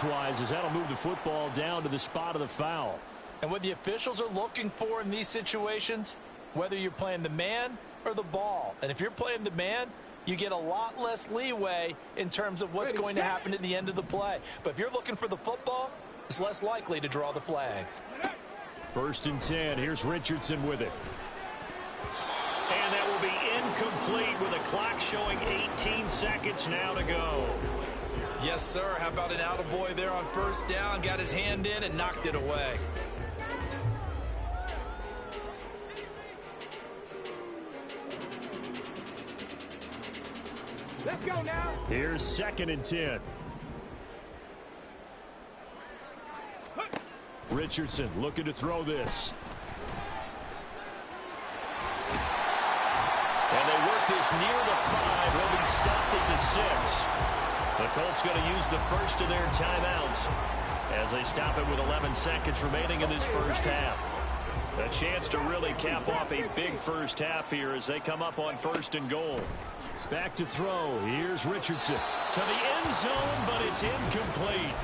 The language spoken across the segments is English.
Wise, as that'll move the football down to the spot of the foul. And what the officials are looking for in these situations, whether you're playing the man or the ball. And if you're playing the man, you get a lot less leeway in terms of what's going to happen at the end of the play. But if you're looking for the football, it's less likely to draw the flag. 1st and 10. Here's Richardson with it. And that will be incomplete with the clock showing 18 seconds now to go. Yes, sir. How about an attaboy there on 1st down? Got his hand in and knocked it away. Let's go now. Here's 2nd and 10. Richardson looking to throw this. And they work this near the 5. He'll be stopped at the 6. The Colts going to use the first of their timeouts as they stop it with 11 seconds remaining in this first half. A chance to really cap off a big first half here as they come up on 1st and goal. Back to throw. Here's Richardson to the end zone, but it's incomplete.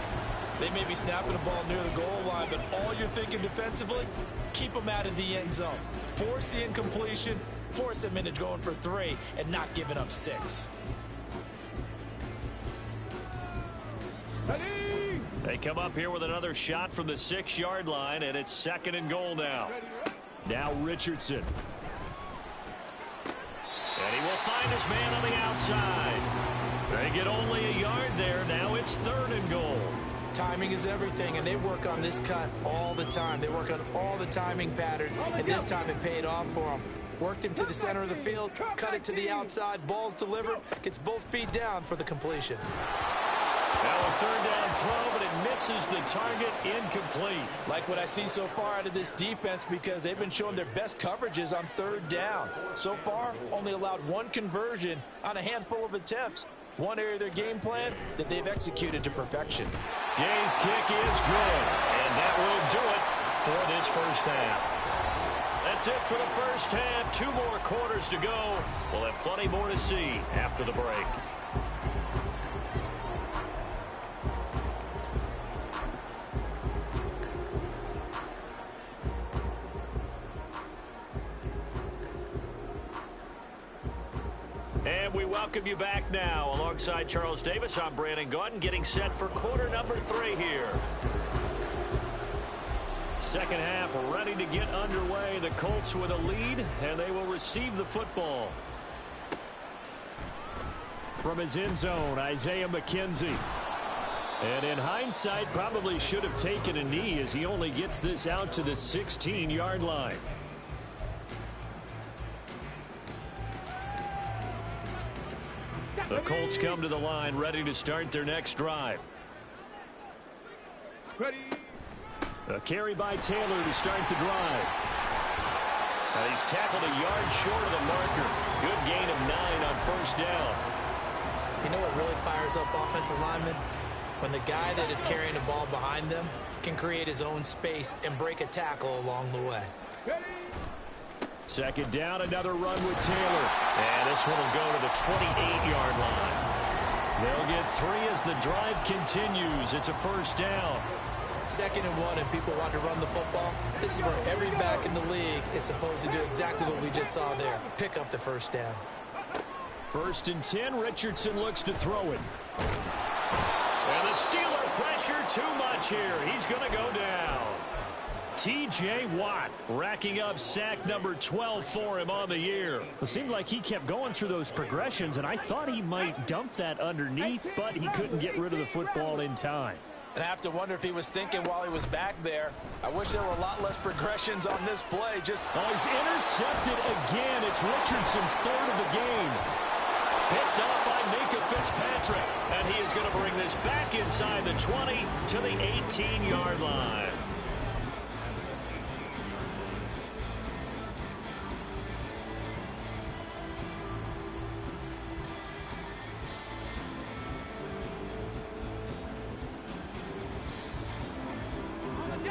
They may be snapping the ball near the goal line, but all you're thinking defensively, keep them out of the end zone. Force the incompletion, force them into going for 3, and not giving up 6. They come up here with another shot from the 6-yard line, and it's 2nd and goal now. Now Richardson. And he will find his man on the outside. They get only a yard there. Now it's 3rd and goal. Timing is everything, and they work on this cut all the time. They work on all the timing patterns, and this time it paid off for them. Worked him to the center of the field, cut it to the outside, ball's delivered, gets both feet down for the completion. Now a 3rd down throw, but it misses the target, incomplete. Like what I see so far out of this defense, because they've been showing their best coverages on 3rd down. So far, only allowed 1 conversion on a handful of attempts. One area of their game plan that they've executed to perfection. Gay's kick is good, and that will do it for this first half. That's it for the first half. 2 more quarters to go. We'll have plenty more to see after the break. And we welcome you back now. Alongside Charles Davis, I'm Brandon Gordon, getting set for quarter number 3 here. Second half ready to get underway. The Colts with a lead, and they will receive the football. From his end zone, Isaiah McKenzie. And in hindsight, probably should have taken a knee as he only gets this out to the 16-yard line. The Colts come to the line, ready to start their next drive. Ready. A carry by Taylor to start the drive. And he's tackled a yard short of the marker. Good gain of 9 on 1st down. You know what really fires up offensive linemen? When the guy that is carrying the ball behind them can create his own space and break a tackle along the way. Ready. 2nd down, another run with Taylor. And this one will go to the 28-yard line. They'll get 3 as the drive continues. It's a 1st down. 2nd and 1, and people want to run the football. This is where every back in the league is supposed to do exactly what we just saw there. Pick up the 1st down. 1st and 10, Richardson looks to throw it. And the Steeler pressure too much here. He's going to go down. T.J. Watt racking up sack number 12 for him on the year. It seemed like he kept going through those progressions, and I thought he might dump that underneath, but he couldn't get rid of the football in time. And I have to wonder if he was thinking while he was back there, I wish there were a lot less progressions on this play. He's intercepted again. It's Richardson's 3rd of the game. Picked up by Minka Fitzpatrick. And he is going to bring this back inside the 20 to the 18-yard line.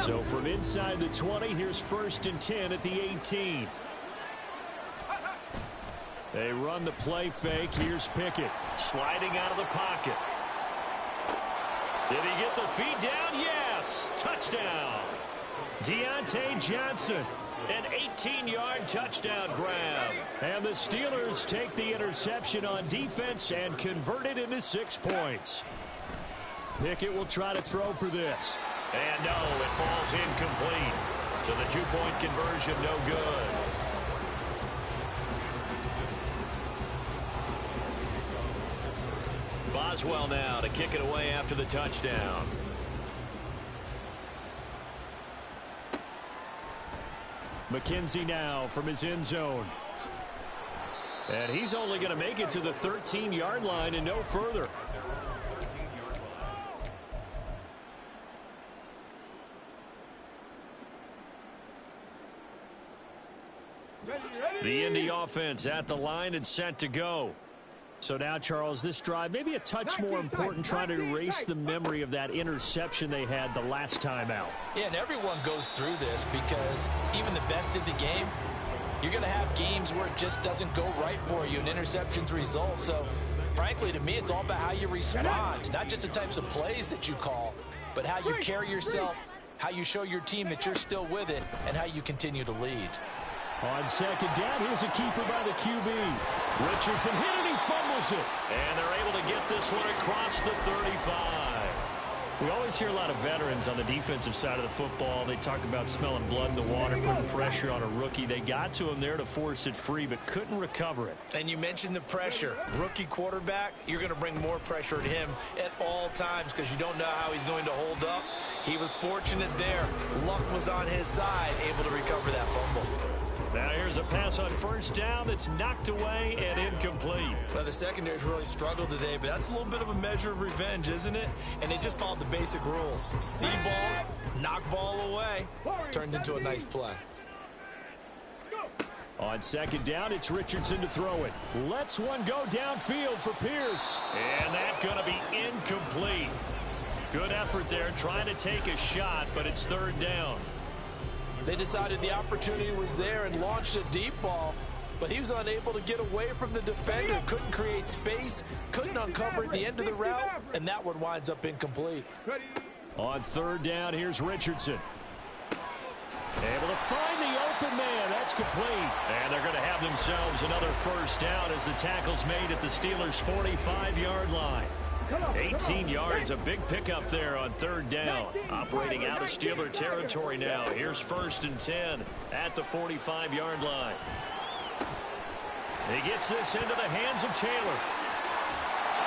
So from inside the 20, here's 1st and 10 at the 18. They run the play fake. Here's Pickett sliding out of the pocket. Did he get the feed down? Yes. Touchdown. Deontay Johnson, an 18-yard touchdown grab. And the Steelers take the interception on defense and convert it into 6 points. Pickett will try to throw for this. And no, it falls incomplete. So the 2-point conversion, no good. Boswell now to kick it away after the touchdown. McKenzie now from his end zone. And he's only going to make it to the 13-yard line and no further. The Indy offense at the line and set to go. So now, Charles, this drive maybe a touch more important, trying to erase the memory of that interception they had the last time out. Yeah, and everyone goes through this because even the best in the game, you're going to have games where it just doesn't go right for you and interceptions result. So, frankly, to me, it's all about how you respond, not just the types of plays that you call, but how you carry yourself, how you show your team that you're still with it, and how you continue to lead. On second down, here's a keeper by the QB. Richardson hit it, he fumbles it. And they're able to get this one across the 35. We always hear a lot of veterans on the defensive side of the football. They talk about smelling blood in the water, putting pressure on a rookie. They got to him there to force it free, but couldn't recover it. And you mentioned the pressure. Rookie quarterback, you're going to bring more pressure at him at all times because you don't know how he's going to hold up. He was fortunate there. Luck was on his side, able to recover that fumble. Now here's a pass on first down that's knocked away and incomplete. Well, the secondary's really struggled today, but that's a little bit of a measure of revenge, isn't it? And they just followed the basic rules. See ball, knock ball away, turns into a nice play. On second down, it's Richardson to throw it. Lets one go downfield for Pierce. And that's going to be incomplete. Good effort there trying to take a shot, but it's third down. They decided the opportunity was there and launched a deep ball, but he was unable to get away from the defender, couldn't create space, couldn't uncover at the end of the route, and that one winds up incomplete. On third down, here's Richardson. Able to find the open man. That's complete. And they're going to have themselves another first down as the tackle's made at the Steelers' 45-yard line. 18 yards, a big pickup there on third down. Operating out of Steeler territory now. Here's 1st and 10 at the 45-yard line. He gets this into the hands of Taylor.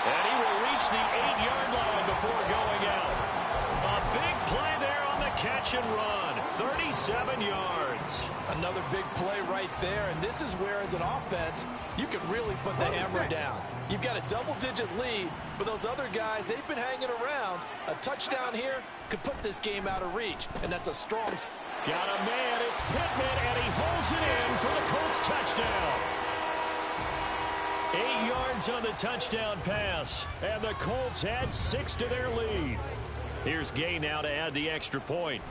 And he will reach the 8-yard line before going out. A big play there on the catch and run. 37 yards. Another big play right there, and this is where, as an offense, you can really put the hammer down. You've got a double-digit lead, but those other guys, they've been hanging around. A touchdown here could put this game out of reach, and that's a strong... Got a man, it's Pittman, and he holds it in for the Colts touchdown. 8 yards on the touchdown pass, and the Colts add 6 to their lead. Here's Gay now to add the extra point.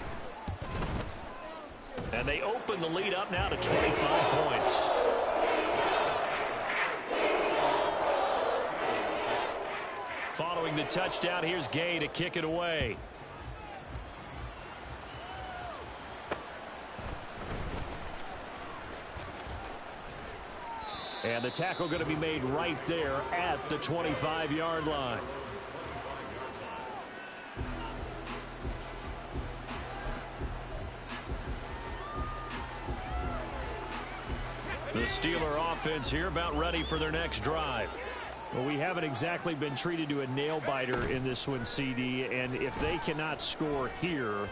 And they open the lead up now to 25 points. Following the touchdown, here's Gay to kick it away. And the tackle going to be made right there at the 25-yard line. The Steeler offense here about ready for their next drive. Well, we haven't exactly been treated to a nail-biter in this one, CD, and if they cannot score here,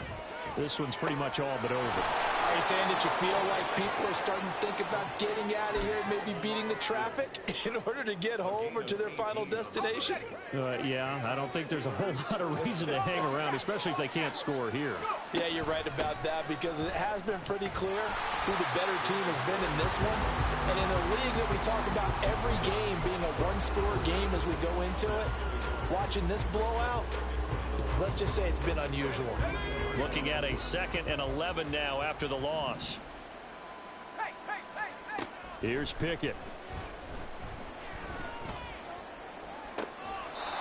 this one's pretty much all but over. Are you saying that you feel like people are starting to think about getting out of here and maybe beating the traffic in order to get home or to their final destination? Yeah, I don't think there's a whole lot of reason to hang around, especially if they can't score here. Yeah, you're right about that because it has been pretty clear who the better team has been in this one. And in a league that we talk about every game being a one-score game as we go into it, watching this blowout, let's just say it's been unusual. Looking at a 2nd and 11 now after the loss. Here's Pickett.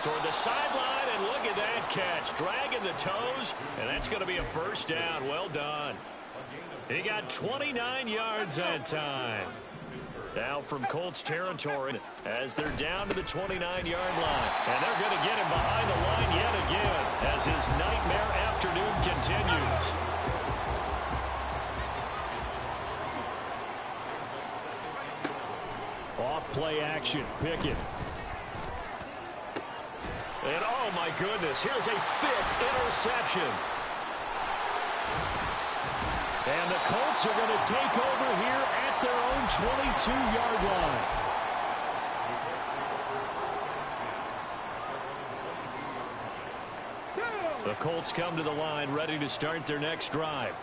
toward the sideline, and look at that catch. Dragging the toes, and that's going to be a first down. Well done. He got 29 yards that time. Now from Colts territory as they're down to the 29-yard line. And they're going to get him behind the line yet again as his nightmare afternoon continues. Off play action. Pickett. And oh my goodness, here's a 5th interception. And the Colts are going to take over here at their own 22-yard line. The Colts come to the line ready to start their next drive.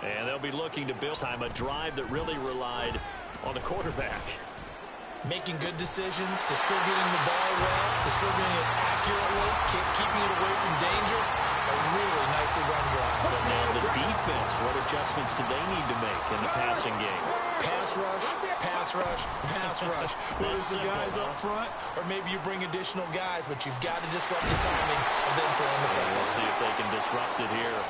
And they'll be looking to build time, a drive that really relied on the quarterback. Making good decisions, distributing the ball well, distributing it accurately, keeping it away from danger. A really nicely run drive. But now the defense, what adjustments do they need to make in the passing game? Pass rush, pass rush, pass rush. Whether it's the guys up front or maybe you bring additional guys, but you've got to disrupt the timing of them throwing the football. We'll see if they can disrupt it here.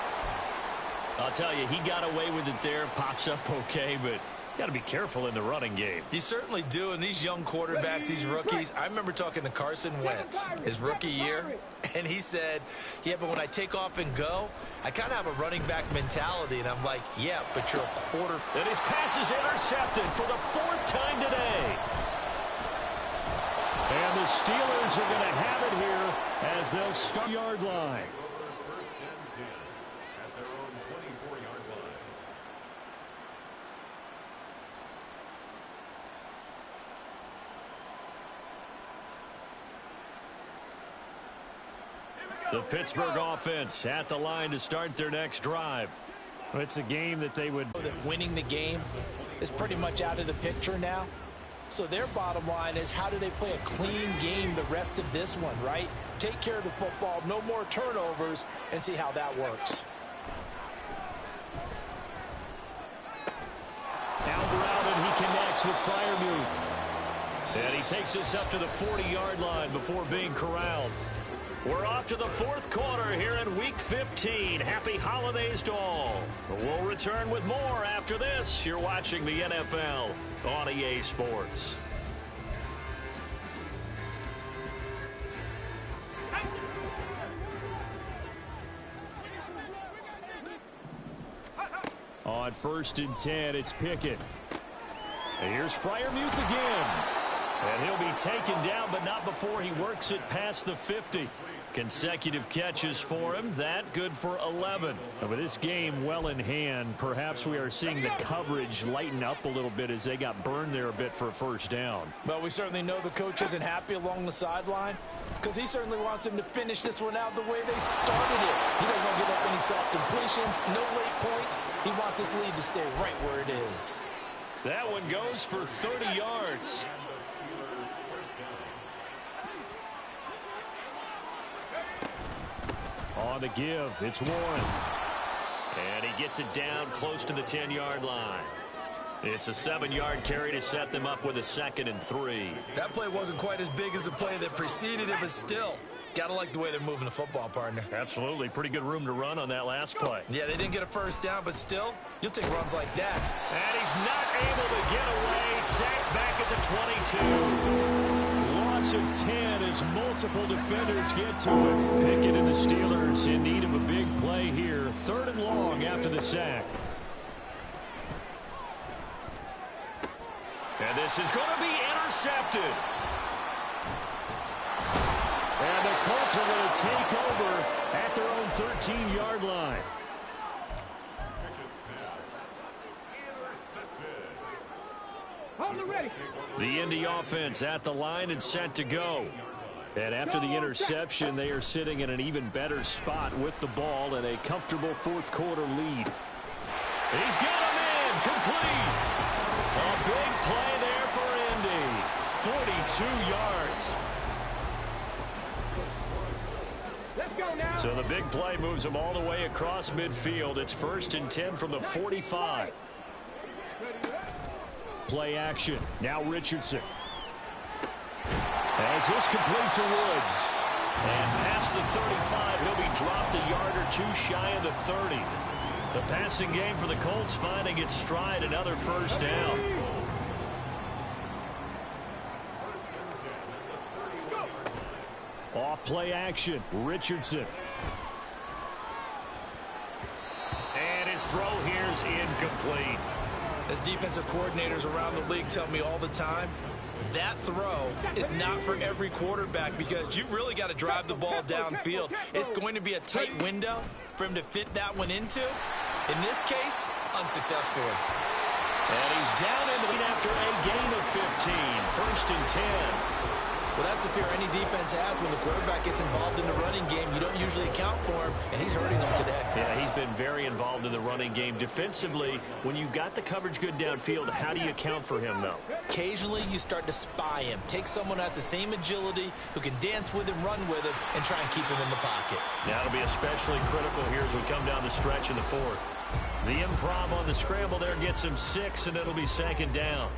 I'll tell you, he got away with it there, pops up okay, but got to be careful in the running game. You certainly do, and these young quarterbacks, these rookies, I remember talking to Carson Wentz his rookie year, and he said, yeah, but when I take off and go, I kind of have a running back mentality, and I'm like, yeah, but you're a quarter. And his pass is intercepted for the 4th time today. And the Steelers are going to have it here as they'll start yard line. First and 10 at their own 24-yard line. The Pittsburgh offense at the line to start their next drive. Well, it's a game that they would... That winning the game is pretty much out of the picture now. So their bottom line is, how do they play a clean game the rest of this one, right? Take care of the football, no more turnovers, and see how that works. Out route, and he connects with Freiermuth. And he takes us up to the 40-yard line before being corralled. We're off to the 4th quarter here in Week 15. Happy holidays to all. We'll return with more after this. You're watching the NFL on EA Sports. On 1st and 10, it's Pickett. And here's Freiermuth again. And he'll be taken down, but not before he works it past the 50. Consecutive catches for him. That good for 11. With this game well in hand, perhaps we are seeing the coverage lighten up a little bit as they got burned there a bit for a first down. Well, we certainly know the coach isn't happy along the sideline because he certainly wants them to finish this one out the way they started it. He doesn't want to give up any soft completions, no late points. He wants his lead to stay right where it is. That one goes for 30 yards. On the give, it's Warren. And he gets it down close to the 10-yard line. It's a 7-yard carry to set them up with a 2nd and 3. That play wasn't quite as big as the play that preceded it, but still, gotta like the way they're moving the football, partner. Absolutely. Pretty good room to run on that last play. Yeah, they didn't get a first down, but still, you'll take runs like that. And he's not able to get away. Sacked back at the 22. Loss of 10 as multiple defenders get to it. Pickett and the Steelers in need of a big play here. 3rd and long after the sack. And this is going to be intercepted. And the Colts are going to take over at their own 13-yard line. The Indy offense at the line and set to go. And after the interception, they are sitting in an even better spot with the ball and a comfortable 4th quarter lead. He's got him in, complete. A big play there for Indy. 42 yards. Let's go now. So the big play moves them all the way across midfield. It's 1st and 10 from the 45. Play action. Now Richardson. As this complete to Woods. And past the 35, he'll be dropped a yard or two shy of the 30. The passing game for the Colts finding its stride, another first down. Off play action, Richardson. And his throw here is incomplete. As defensive coordinators around the league tell me all the time, that throw is not for every quarterback because you've really got to drive the ball downfield. It's going to be a tight window for him to fit that one into. In this case, unsuccessfully. And he's down in the lead after a gain of 15. First and 10. Well, that's the fear any defense has when the quarterback gets involved in the running game. You don't usually account for him, and he's hurting them today. Yeah, he's been very involved in the running game. Defensively, when you got the coverage good downfield, how do you account for him, though? Occasionally, you start to spy him. Take someone who has the same agility, who can dance with him, run with him, and try and keep him in the pocket. Now it'll be especially critical here as we come down the stretch in the fourth. The improv on the scramble there gets him 6, and it'll be second down.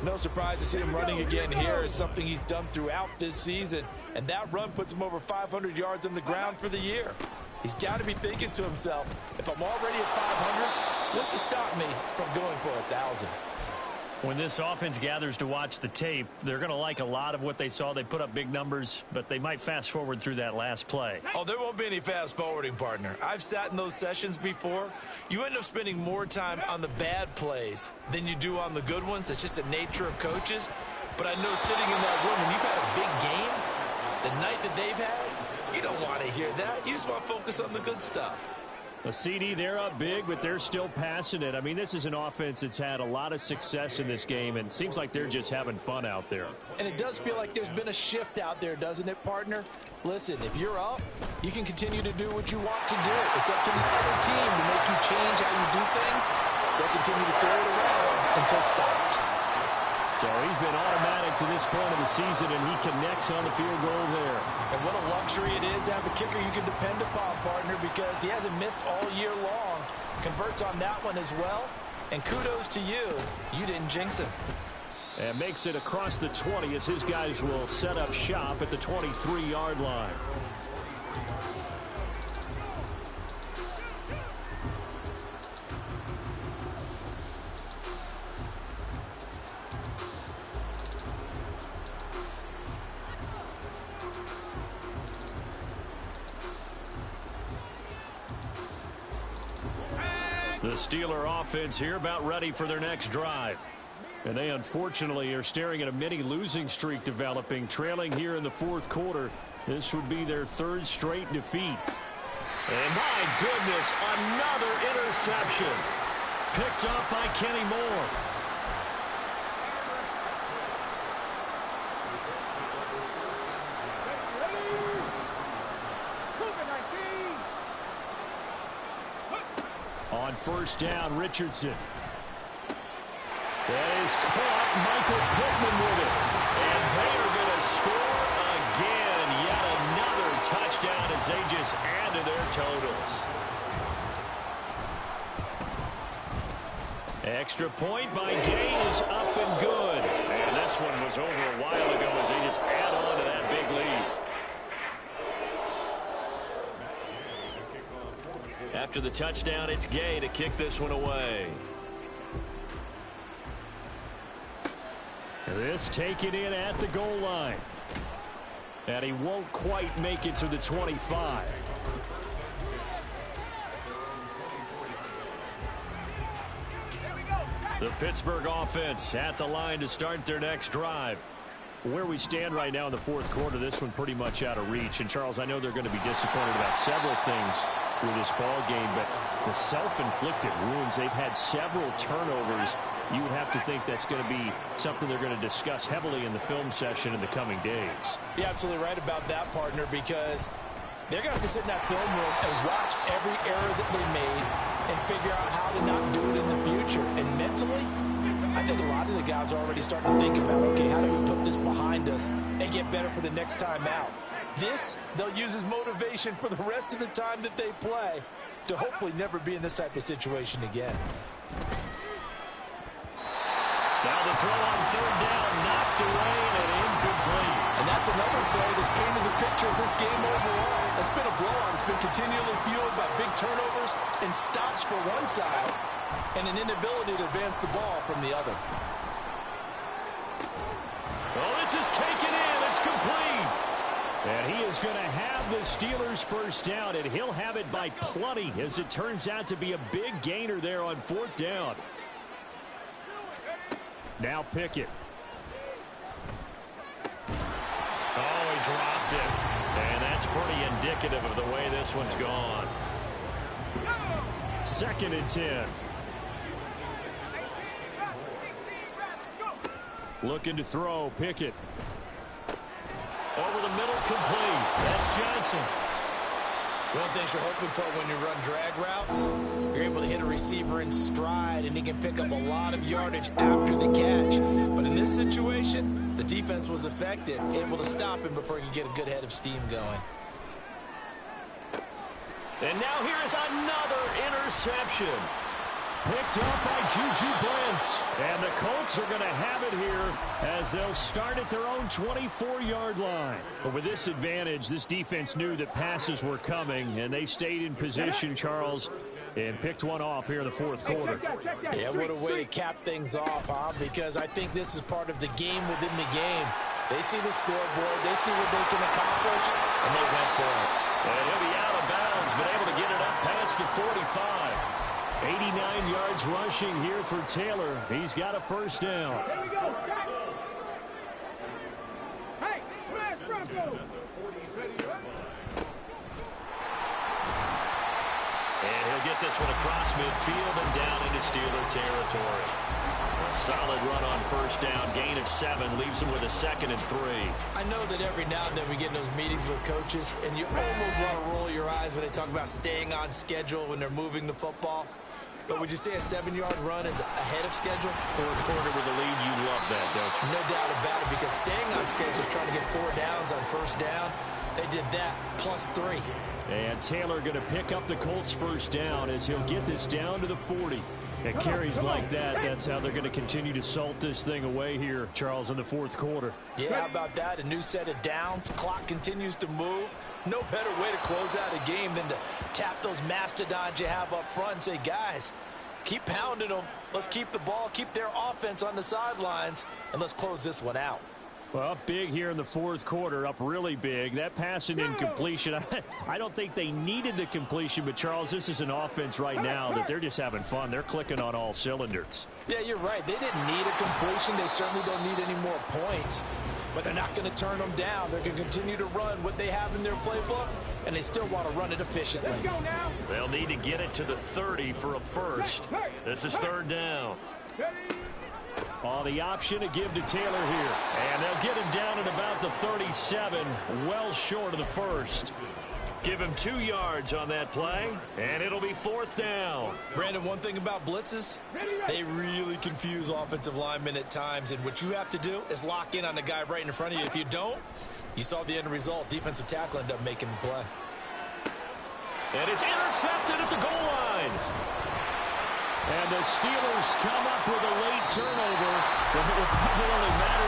No surprise to see him running again here. Is something he's done throughout this season. And that run puts him over 500 yards on the ground for the year. He's got to be thinking to himself, if I'm already at 500, what's to stop me from going for 1,000? When this offense gathers to watch the tape, they're going to like a lot of what they saw. They put up big numbers, but they might fast forward through that last play. Oh, there won't be any fast forwarding, partner. I've sat in those sessions before. You end up spending more time on the bad plays than you do on the good ones. It's just the nature of coaches. But I know sitting in that room, when you've had a big game, the night that they've had, you don't want to hear that. You just want to focus on the good stuff. A CD, they're up big, but they're still passing it. I mean, this is an offense that's had a lot of success in this game, and it seems like they're just having fun out there. And it does feel like there's been a shift out there, doesn't it, partner? Listen, if you're up, you can continue to do what you want to do. It's up to the other team to make you change how you do things. They'll continue to throw it around until stopped. So he's been automatic to this point of the season, and he connects on the field goal there. And what a luxury it is to have a kicker you can depend upon, partner, because he hasn't missed all year long. Converts on that one as well. And kudos to you. You didn't jinx him. And makes it across the 20 as his guys will set up shop at the 23-yard line. The Steeler offense here about ready for their next drive. And they unfortunately are staring at a mini losing streak developing, trailing here in the fourth quarter. This would be their third straight defeat. And my goodness, another interception. Picked up by Kenny Moore. On first down, Richardson. That is caught. Michael Pittman with it. And they are going to score again. Yet another touchdown as they just add to their totals. Extra point by Gain is up and good. And this one was over a while ago as they just add on to that big lead. After the touchdown, it's Gay to kick this one away. This taken in at the goal line. And he won't quite make it to the 25. The Pittsburgh offense at the line to start their next drive. Where we stand right now in the fourth quarter, this one pretty much out of reach. And, Charles, I know they're going to be disappointed about several things with this ball game, but the self-inflicted wounds, they've had several turnovers. You would have to think that's going to be something they're going to discuss heavily in the film session in the coming days. You're absolutely right about that, partner, because they're going to have to sit in that film room and watch every error that they made and figure out how to not do it in the future. And mentally, I think a lot of the guys are already starting to think about, okay, how do we put this behind us and get better for the next time out? This, they'll use as motivation for the rest of the time that they play to hopefully never be in this type of situation again. Now the throw on third down, knocked away and incomplete. And that's another play that's painted the picture of this game overall. It's been a blowout. It's been continually fueled by big turnovers and stops for one side and an inability to advance the ball from the other. Oh, this is taken in. It's complete. And he is going to have the Steelers first down, and he'll have it by plenty, as it turns out to be a big gainer there on fourth down. Now Pickett. Oh, he dropped it. And that's pretty indicative of the way this one's gone. 2nd and 10. Looking to throw, Pickett. Over the middle, complete. That's Johnson. One of the things you're hoping for when you run drag routes, you're able to hit a receiver in stride, and he can pick up a lot of yardage after the catch. But in this situation, the defense was effective, able to stop him before he could get a good head of steam going. And now here is another interception. Picked up by Juju Brents. And the Colts are going to have it here as they'll start at their own 24-yard line. But with this advantage, this defense knew that passes were coming, and they stayed in position, Charles, and picked one off here in the fourth quarter. Yeah, what a way to cap things off, huh? Because I think this is part of the game within the game. They see the scoreboard, they see what they can accomplish, and they went for it. And he'll be out of bounds, but able to get it up past the 45. 89 yards rushing here for Taylor. He's got a first down. Here we go. Hey, smash Bronco. And he'll get this one across midfield and down into Steeler territory. A solid run on first down. Gain of 7 leaves him with a 2nd and 3. I know that every now and then we get in those meetings with coaches, and you almost want to roll your eyes when they talk about staying on schedule when they're moving the football. But would you say a 7-yard run is ahead of schedule? Fourth quarter with a lead, you love that, don't you? No doubt about it, because staying on schedule is trying to get 4 downs on first down. They did that, plus 3. And Taylor going to pick up the Colts first down as he'll get this down to the 40. And carries like that, that's how they're going to continue to salt this thing away here, Charles, in the fourth quarter. Yeah, how about that? A new set of downs. Clock continues to move. No better way to close out a game than to tap those mastodons you have up front and say, guys, keep pounding them. Let's keep the ball, keep their offense on the sidelines, and let's close this one out. Well, up big here in the fourth quarter, up really big. That passing incompletion, I don't think they needed the completion, but, Charles, this is an offense right now that they're just having fun. They're clicking on all cylinders. Yeah, you're right. They didn't need a completion. They certainly don't need any more points, but they're not going to turn them down. They're going to continue to run what they have in their playbook, and they still want to run it efficiently. Let's go now. They'll need to get it to the 30 for a first. This is 3rd down. Oh, the option to give to Taylor here. And they'll get him down at about the 37, well short of the first. Give him 2 yards on that play, and it'll be 4th down. Brandon, one thing about blitzes, they really confuse offensive linemen at times, and what you have to do is lock in on the guy right in front of you. If you don't, you saw the end result. Defensive tackle ended up making the play. And it's intercepted at the goal line. And the Steelers come up with a late turnover, but it will probably only matter